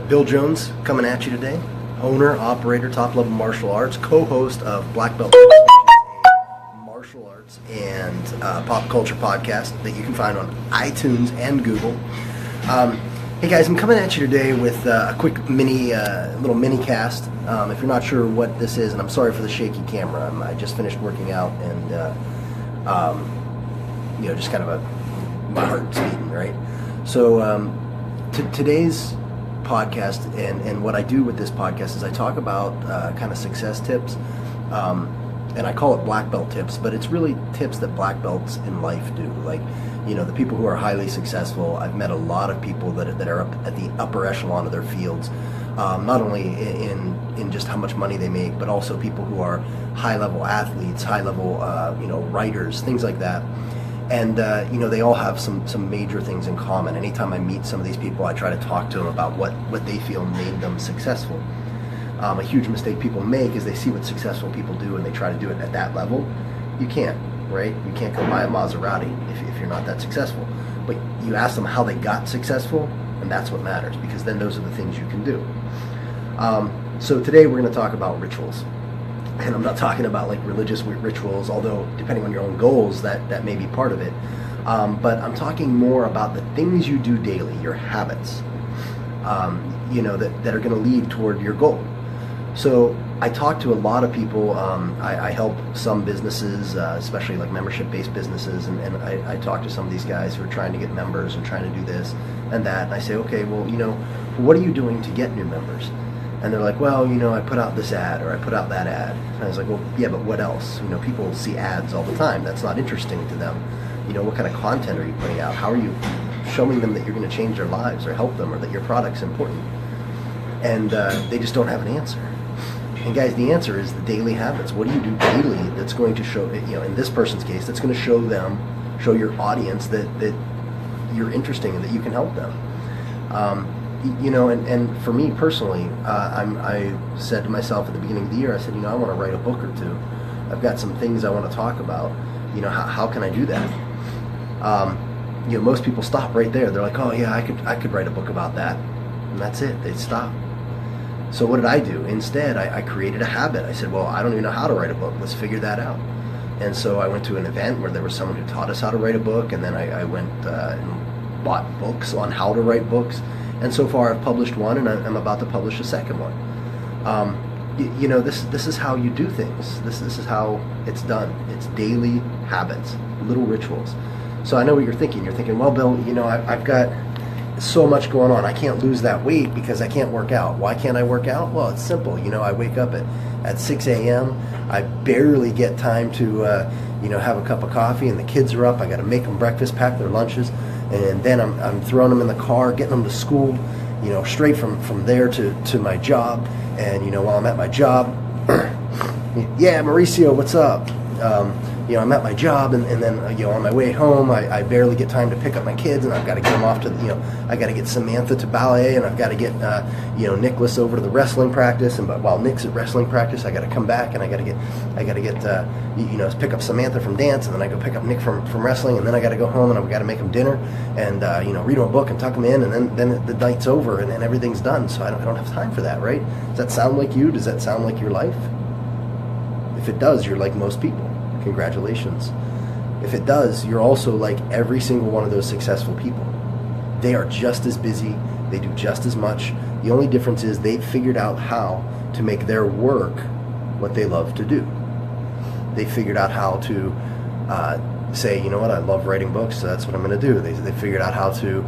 Bill Jones coming at you today, owner, operator, top-level martial arts, co-host of Black Belt Tips, which is a martial arts and pop culture podcast that you can find on iTunes and Google. Hey guys, I'm coming at you today with a quick little mini cast. If you're not sure what this is, and I'm sorry for the shaky camera, I just finished working out and just kind of my heart's beating, right? So today's podcast and what I do with this podcast is I talk about kind of success tips, and I call it black belt tips, but it's really tips that black belts in life do. Like, the people who are highly successful, I've met a lot of people that are up at the upper echelon of their fields, not only in just how much money they make, but also people who are high-level athletes, high-level writers, things like that. And they all have some major things in common. Anytime I meet some of these people, I try to talk to them about what they feel made them successful. A huge mistake people make is they see what successful people do and they try to do it at that level. You can't, right? You can't go buy a Maserati if you're not that successful. But you ask them how they got successful, and that's what matters, because then those are the things you can do. So today we're going to talk about rituals. And I'm not talking about like religious rituals, although depending on your own goals, that may be part of it. But I'm talking more about the things you do daily, your habits, that are going to lead toward your goal. So I talk to a lot of people. I help some businesses, especially like membership-based businesses, and I talk to some of these guys who are trying to get members and trying to do this and that. And I say, okay, well, what are you doing to get new members? And they're like, well, I put out this ad or I put out that ad. And I was like, well, yeah, but what else? People see ads all the time. That's not interesting to them. What kind of content are you putting out? How are you showing them that you're going to change their lives or help them or that your product's important? And they just don't have an answer. And guys, the answer is the daily habits. What do you do daily that's going to show, in this person's case, that's going to show your audience that you're interesting and that you can help them? And for me personally, I said to myself at the beginning of the year, I said, I want to write a book or two. I've got some things I want to talk about. How can I do that? Most people stop right there. They're like, oh yeah, I could write a book about that. And that's it. They stop. So what did I do? Instead, I created a habit. I said, well, I don't even know how to write a book. Let's figure that out. And so I went to an event where there was someone who taught us how to write a book, and then I went and bought books on how to write books. And so far I've published one, and I'm about to publish a second one. This is how you do things. This is how it's done. It's daily habits, little rituals. So I know what you're thinking. You're thinking, well, Bill, I've got so much going on. I can't lose that weight because I can't work out. Why can't I work out? Well, it's simple. I wake up at 6 a.m. I barely get time to have a cup of coffee, and the kids are up. I got to make them breakfast, pack their lunches. And then I'm throwing them in the car, getting them to school, straight from there to my job. And, while I'm at my job, yeah, Mauricio, what's up? I'm at my job, and then, on my way home, I barely get time to pick up my kids, and I've got to get them off to, I got to get Samantha to ballet, and I've got to get, Nicholas over to the wrestling practice, and while Nick's at wrestling practice, I got to come back, and I got to get, pick up Samantha from dance, and then I go pick up Nick from wrestling, and then I got to go home, and I've got to make them dinner, and, read them a book and tuck them in, and then the night's over, and everything's done, so I don't have time for that, right? Does that sound like you? Does that sound like your life? If it does, you're like most people. Congratulations. If it does, you're also like every single one of those successful people. They are just as busy. They do just as much. The only difference is they've figured out how to make their work what they love to do. They figured out how to say, you know what, I love writing books, so that's what I'm going to do. They figured out how to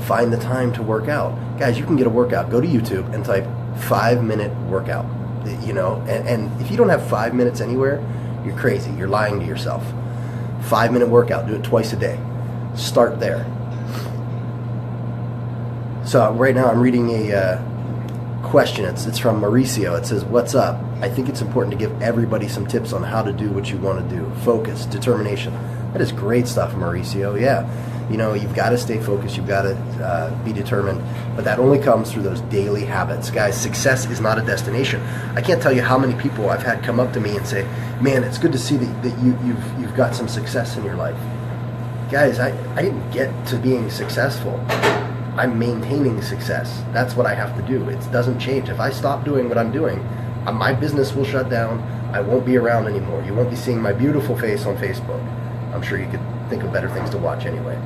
find the time to work out. Guys, you can get a workout. Go to YouTube and type 5-minute workout. And if you don't have 5 minutes anywhere, you're crazy. You're lying to yourself. 5-minute workout. Do it twice a day. Start there. So right now I'm reading a question. It's from Mauricio. It says, what's up? I think it's important to give everybody some tips on how to do what you want to do. Focus, determination. That is great stuff, Mauricio. Yeah. You've got to stay focused. You've got to be determined. But that only comes through those daily habits. Guys, success is not a destination. I can't tell you how many people I've had come up to me and say, man, it's good to see that you've got some success in your life. Guys, I didn't get to being successful I'm maintaining success. That's what I have to do. It doesn't change. If I stop doing what I'm doing, my business will shut down. I won't be around anymore. You won't be seeing my beautiful face on Facebook. I'm sure you could think of better things to watch anyway.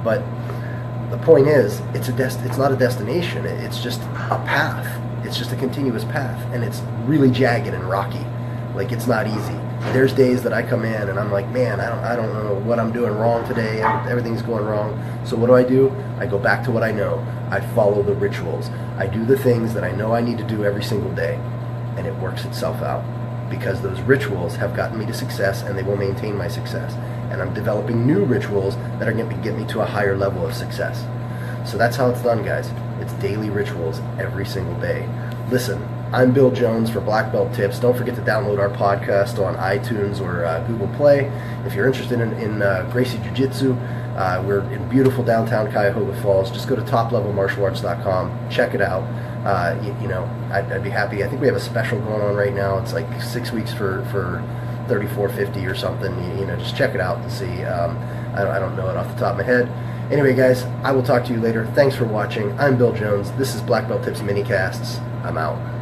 But the point is, it's not a destination. It's just a path. It's just a continuous path, and it's really jagged and rocky. Like, it's not easy. There's days that I come in and I'm like, man, I don't know what I'm doing wrong today. Everything's going wrong. So what do? I go back to what I know. I follow the rituals. I do the things that I know I need to do every single day, and it works itself out, because those rituals have gotten me to success, and they will maintain my success. And I'm developing new rituals that are going to get me to a higher level of success. So that's how it's done, guys. It's daily rituals every single day. Listen, I'm Bill Jones for Black Belt Tips. Don't forget to download our podcast on iTunes or Google Play. If you're interested in Gracie Jiu-Jitsu, we're in beautiful downtown Cuyahoga Falls. Just go to toplevelmartialarts.com. Check it out. I'd be happy. I think we have a special going on right now. It's like 6 weeks for $34.50 or something. Just check it out and see. I don't know it off the top of my head. Anyway, guys, I will talk to you later. Thanks for watching. I'm Bill Jones. This is Black Belt Tips Minicasts. I'm out.